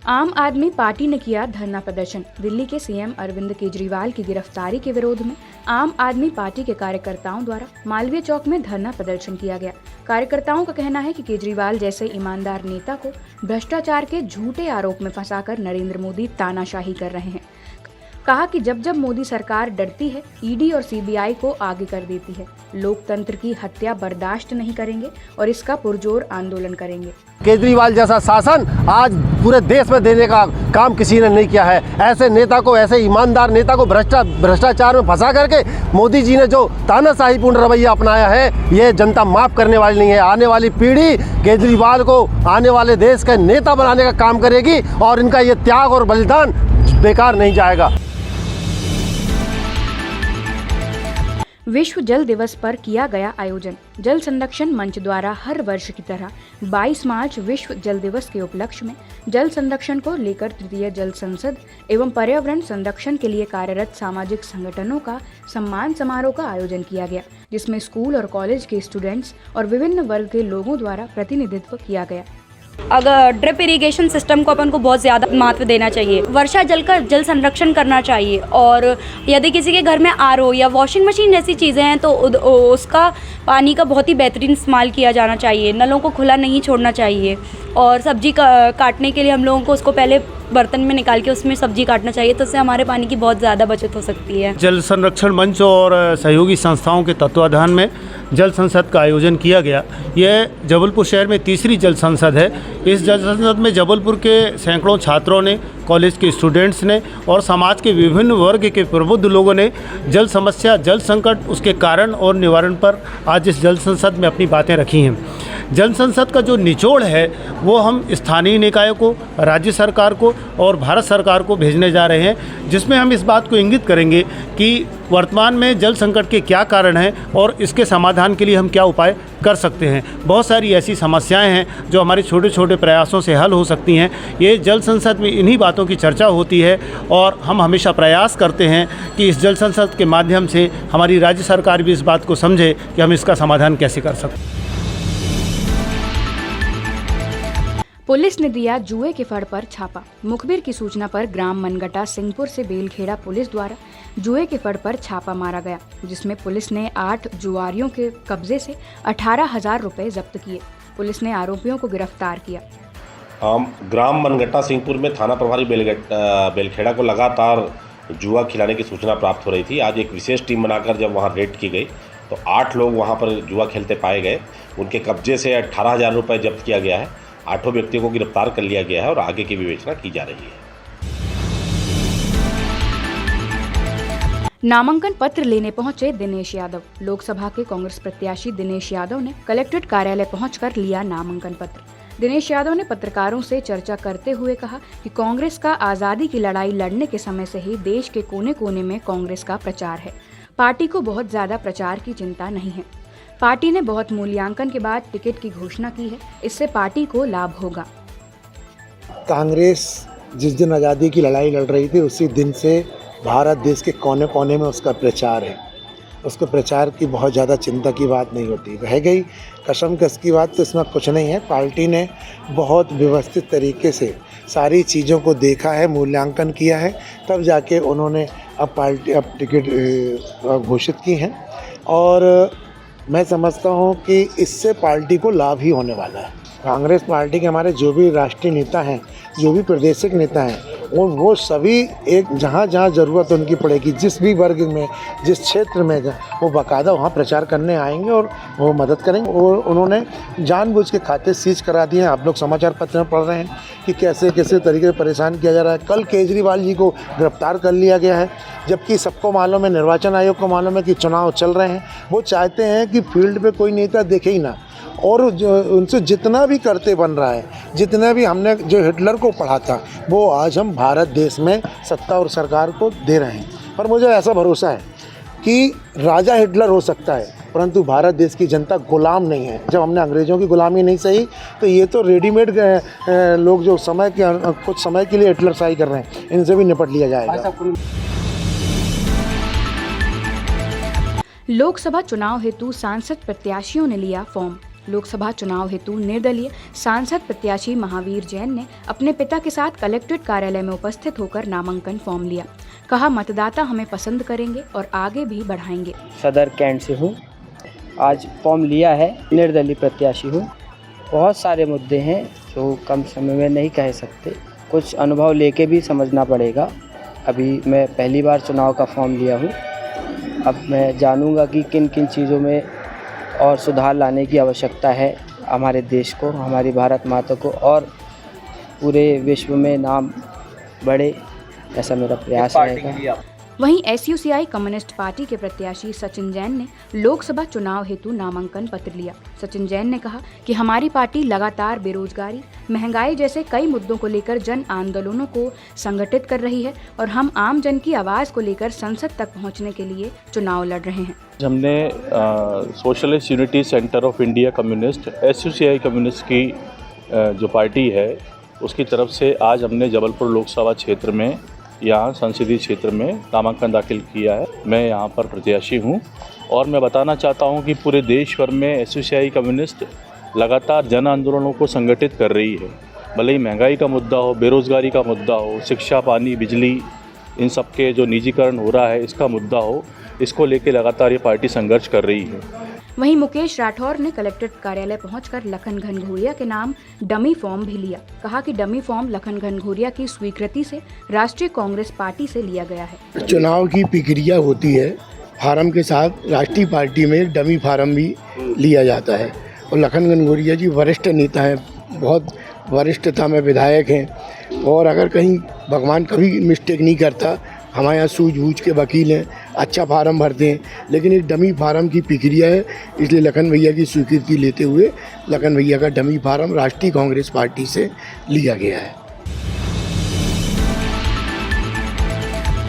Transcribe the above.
आम आदमी पार्टी ने किया धरना प्रदर्शन। दिल्ली के सीएम अरविंद केजरीवाल की गिरफ्तारी के विरोध में आम आदमी पार्टी के कार्यकर्ताओं द्वारा मालवीय चौक में धरना प्रदर्शन किया गया। कार्यकर्ताओं का कहना है कि केजरीवाल जैसे ईमानदार नेता को भ्रष्टाचार के झूठे आरोप में फंसाकर नरेंद्र मोदी तानाशाही कर रहे हैं। कहा कि जब जब मोदी सरकार डरती है, ईडी और सीबीआई को आगे कर देती है। लोकतंत्र की हत्या बर्दाश्त नहीं करेंगे और इसका पुरजोर आंदोलन करेंगे। केजरीवाल जैसा शासन आज पूरे देश में देने का काम किसी ने नहीं किया है। ऐसे नेता को, ऐसे ईमानदार नेता को भ्रष्टाचार में फंसा करके मोदी जी ने जो तानाशाहीपूर्ण रवैया अपनाया है, ये जनता माफ करने वाली नहीं है। आने वाली पीढ़ी केजरीवाल को आने वाले देश का नेता बनाने का काम करेगी और इनका ये त्याग और बलिदान बेकार नहीं जाएगा। विश्व जल दिवस पर किया गया आयोजन। जल संरक्षण मंच द्वारा हर वर्ष की तरह 22 मार्च विश्व जल दिवस के उपलक्ष्य में जल संरक्षण को लेकर तृतीय जल संसद एवं पर्यावरण संरक्षण के लिए कार्यरत सामाजिक संगठनों का सम्मान समारोह का आयोजन किया गया, जिसमें स्कूल और कॉलेज के स्टूडेंट्स और विभिन्न वर्ग के लोगों द्वारा प्रतिनिधित्व किया गया। अगर ड्रिप इरिगेशन सिस्टम को अपन को बहुत ज़्यादा महत्व देना चाहिए, वर्षा जल का जल संरक्षण करना चाहिए, और यदि किसी के घर में आरओ या वॉशिंग मशीन जैसी चीज़ें हैं तो उसका पानी का बहुत ही बेहतरीन इस्तेमाल किया जाना चाहिए। नलों को खुला नहीं छोड़ना चाहिए और सब्जी काटने के लिए हम लोगों को उसको पहले बर्तन में निकाल के उसमें सब्जी काटना चाहिए, तो उससे हमारे पानी की बहुत ज़्यादा बचत हो सकती है। जल संरक्षण मंच और सहयोगी संस्थाओं के तत्वाधान में जल संसद का आयोजन किया गया। यह जबलपुर शहर में तीसरी जल संसद है। इस जल संसद में जबलपुर के सैकड़ों छात्रों ने, कॉलेज के स्टूडेंट्स ने और समाज के विभिन्न वर्ग के प्रबुद्ध लोगों ने जल समस्या, जल संकट, उसके कारण और निवारण पर आज इस जल संसद में अपनी बातें रखी हैं। जल संसद का जो निचोड़ है वो हम स्थानीय निकायों को, राज्य सरकार को और भारत सरकार को भेजने जा रहे हैं, जिसमें हम इस बात को इंगित करेंगे कि वर्तमान में जल संकट के क्या कारण हैं और इसके समाधान के लिए हम क्या उपाय कर सकते हैं। बहुत सारी ऐसी समस्याएं हैं जो हमारे छोटे छोटे प्रयासों से हल हो सकती हैं। ये जल संसद में इन्हीं बातों की चर्चा होती है और हम हमेशा प्रयास करते हैं कि इस जल संसद के माध्यम से हमारी राज्य सरकार भी इस बात को समझे कि हम इसका समाधान कैसे कर सकते हैं। पुलिस ने दिया जुए के फड़ पर छापा। मुखबिर की सूचना पर ग्राम मनगटा सिंहपुर से बेलखेड़ा पुलिस द्वारा जुए के फड़ पर छापा मारा गया, जिसमें पुलिस ने 8 जुआरियों के कब्जे से 18,000 रुपए जब्त किए। पुलिस ने आरोपियों को गिरफ्तार किया। ग्राम मनगटा सिंहपुर में थाना प्रभारी बेलखेड़ा को लगातार जुआ खिलाने की सूचना प्राप्त हो रही थी। आज एक विशेष टीम बनाकर जब वहां रेड की गई तो 8 लोग वहां पर जुआ खेलते पाए गए। उनके कब्जे से 18,000 रुपये जब्त किया गया है। 8 व्यक्तियों को गिरफ्तार कर लिया गया है और आगे की विवेचना की जा रही है। नामांकन पत्र लेने पहुंचे दिनेश यादव। लोकसभा के कांग्रेस प्रत्याशी दिनेश यादव ने कलेक्ट्रेट कार्यालय पहुंचकर लिया नामांकन पत्र। दिनेश यादव ने पत्रकारों से चर्चा करते हुए कहा कि कांग्रेस का आज़ादी की लड़ाई लड़ने के समय से ही देश के कोने कोने में कांग्रेस का प्रचार है। पार्टी को बहुत ज्यादा प्रचार की चिंता नहीं है। पार्टी ने बहुत मूल्यांकन के बाद टिकट की घोषणा की है, इससे पार्टी को लाभ होगा। कांग्रेस जिस दिन आज़ादी की लड़ाई लड़ रही थी उसी दिन से भारत देश के कोने कोने में उसका प्रचार है। उसके प्रचार की बहुत ज़्यादा चिंता की बात नहीं होती। रह गई कशमकश की बात तो इसमें कुछ नहीं है। पार्टी ने बहुत व्यवस्थित तरीके से सारी चीज़ों को देखा है, मूल्यांकन किया है, तब जाके उन्होंने अब टिकट घोषित की हैं और मैं समझता हूँ कि इससे पार्टी को लाभ ही होने वाला है। कांग्रेस पार्टी के हमारे जो भी राष्ट्रीय नेता हैं, जो भी प्रादेशिक नेता हैं, वो सभी एक जहाँ जहाँ ज़रूरत उनकी पड़ेगी, जिस भी वर्ग में, जिस क्षेत्र में, वो बाकायदा वहाँ प्रचार करने आएंगे और वो मदद करेंगे। और उन्होंने जानबूझ के खाते सीज करा दिए हैं। आप लोग समाचार पत्र में पढ़ रहे हैं कि कैसे कैसे तरीके से परेशान किया जा रहा है। कल केजरीवाल जी को गिरफ्तार कर लिया गया है, जबकि सबको मालूम है, निर्वाचन आयोग को मालूम है कि चुनाव चल रहे हैं। वो चाहते हैं कि फील्ड पे कोई नेता देखे ही ना, और जो उनसे जितना भी करते बन रहा है, जितना भी हमने जो हिटलर को पढ़ा था, वो आज हम भारत देश में सत्ता और सरकार को दे रहे हैं। पर मुझे ऐसा भरोसा है कि राजा हिटलर हो सकता है, परंतु भारत देश की जनता गुलाम नहीं है। जब हमने अंग्रेज़ों की गुलामी नहीं सही तो ये तो रेडीमेड लोग जो कुछ समय के लिए हिटलर शाही कर रहे हैं, इनसे भी निपट लिया जाएगा। लोकसभा चुनाव हेतु सांसद प्रत्याशियों ने लिया फॉर्म। लोकसभा चुनाव हेतु निर्दलीय सांसद प्रत्याशी महावीर जैन ने अपने पिता के साथ कलेक्ट्रेट कार्यालय में उपस्थित होकर नामांकन फॉर्म लिया। कहा, मतदाता हमें पसंद करेंगे और आगे भी बढ़ाएंगे। सदर कैंट से हूँ, आज फॉर्म लिया है, निर्दलीय प्रत्याशी हूँ। बहुत सारे मुद्दे हैं जो कम समय में नहीं कह सकते, कुछ अनुभव लेके भी समझना पड़ेगा। अभी मैं पहली बार चुनाव का फॉर्म लिया हूँ। अब मैं जानूँगा कि किन किन चीज़ों में और सुधार लाने की आवश्यकता है हमारे देश को, हमारी भारत माता को, और पूरे विश्व में नाम बढ़े, ऐसा मेरा प्रयास रहेगा। वहीं एसयूसीआई कम्युनिस्ट पार्टी के प्रत्याशी सचिन जैन ने लोकसभा चुनाव हेतु नामांकन पत्र लिया। सचिन जैन ने कहा कि हमारी पार्टी लगातार बेरोजगारी, महंगाई जैसे कई मुद्दों को लेकर जन आंदोलनों को संगठित कर रही है और हम आम जन की आवाज़ को लेकर संसद तक पहुंचने के लिए चुनाव लड़ रहे हैं। हमने socialist unity centre of India communist, SUCI communist की जो पार्टी है उसकी तरफ से आज हमने जबलपुर लोकसभा क्षेत्र में, यहाँ संसदीय क्षेत्र में नामांकन दाखिल किया है। मैं यहाँ पर प्रत्याशी हूँ और मैं बताना चाहता हूँ कि पूरे देश भर में एसयूसीआई कम्युनिस्ट लगातार जन आंदोलनों को संगठित कर रही है। भले ही महंगाई का मुद्दा हो, बेरोज़गारी का मुद्दा हो, शिक्षा, पानी, बिजली, इन सब के जो निजीकरण हो रहा है इसका मुद्दा हो, इसको लेकर लगातार ये पार्टी संघर्ष कर रही है। वहीं मुकेश राठौर ने कलेक्ट्रेट कार्यालय पहुंचकर लखन घनघोरिया के नाम डमी फॉर्म भी लिया। कहा कि डमी फॉर्म लखन घनघोरिया की स्वीकृति से राष्ट्रीय कांग्रेस पार्टी से लिया गया है। चुनाव की प्रक्रिया होती है, फार्म के साथ राष्ट्रीय पार्टी में डमी फार्म भी लिया जाता है। और लखन घनघोरिया जी वरिष्ठ नेता हैं, बहुत वरिष्ठता में विधायक हैं, और अगर कहीं भगवान कभी मिस्टेक नहीं करता, हमारे यहाँ सूझबूझ के वकील हैं, अच्छा फार्म भरते हैं। लेकिन एक डमी फार्म की प्रक्रिया है, इसलिए लखन भैया की स्वीकृति लेते हुए लखन भैया का डमी फार्म राष्ट्रीय कांग्रेस पार्टी से लिया गया है।